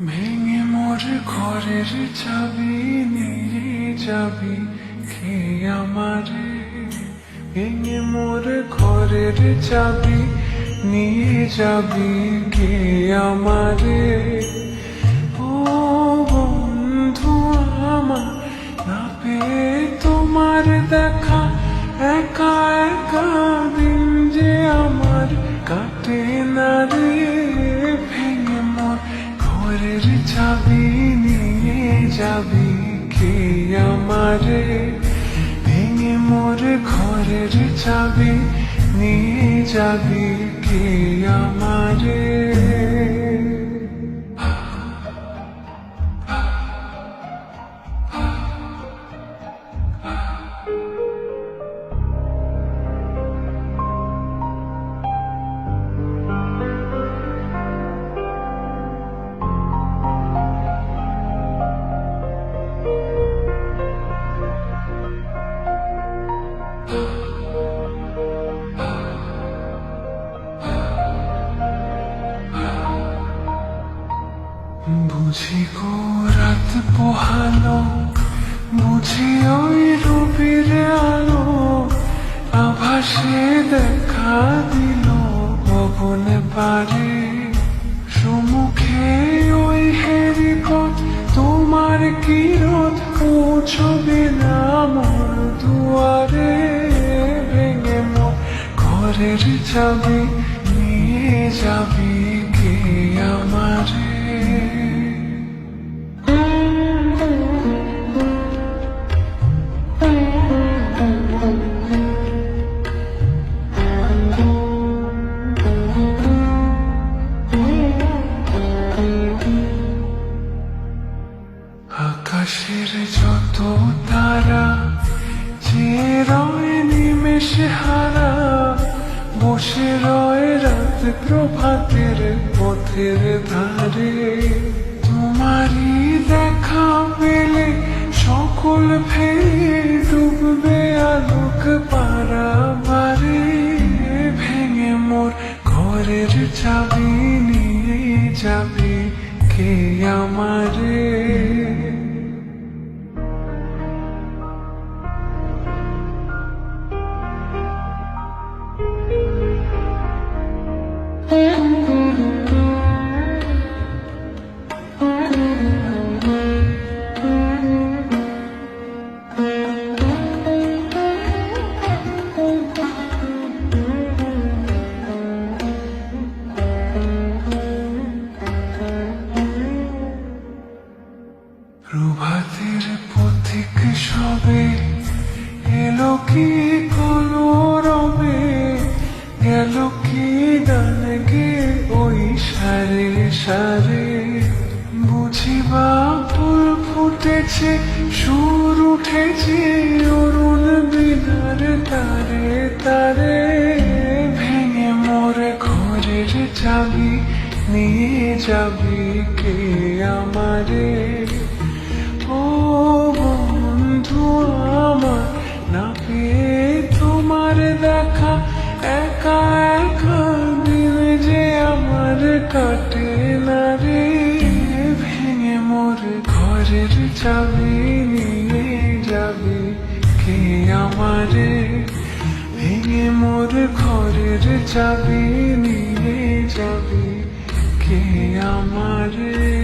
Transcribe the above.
ভেঙে মোর ঘরের চাবি নিয়ে যাবি কে আমারে। ভেঙে মোর ঘরের চাবি নিয়ে যাবি কে আমারে। ও বন্ধু আমার না পেয়ে তোমার দেখা, একা একা দিন যে আমার কাটে না রে। ভেঙে মোর ঘরের চাবি নিয়ে যাবি কে আমারে। ভেঙে মোর ঘরের চাবি নিয়ে যাবি কে আমারে। বুঝি গো রাত পোহালো, বুঝি ওই রবির আলো আভাসে দেখা দিল ভবন পারে। সম্মুখে ওই হেরিকট তোমার কিরত পৌঁছবে না মোর দুয়ারে। ভেঙে মোর ঘরের চাবি নিয়ে যাবি কে আমারে। আকাশের যত তারা যে রয় নিমেষে হারা, বসে রয় রাত প্রভাতের পথের ধারে। তোমারই দেখা পেলে সকল ফেলে ডুববে আলোক পারাবারে। ভেঙে মোর ঘরের চাবি নিয়ে যাবি কে আমারে। প্রভাতের পথিক সবে এলো কি কলরবে, গেল কি গান গে ওই সারে সারে। বুঝিবা ফুল ফুটেছে, সুর উঠেছে অরুণ বিনার তারে তারে। ভেঙে মোর ঘরের চাবি নিয়ে যাবি কে আমারে। ও বন্ধু আমার না পেয়ে তোমার দেখা, একা একা দিন যে আমার কাটে না রে। ভেঙে মোর ঘরের চাবি নিয়ে যাবি কে আমারে। ভেঙে মোর ঘরের চাবি নিয়ে যাবি কে আমারে।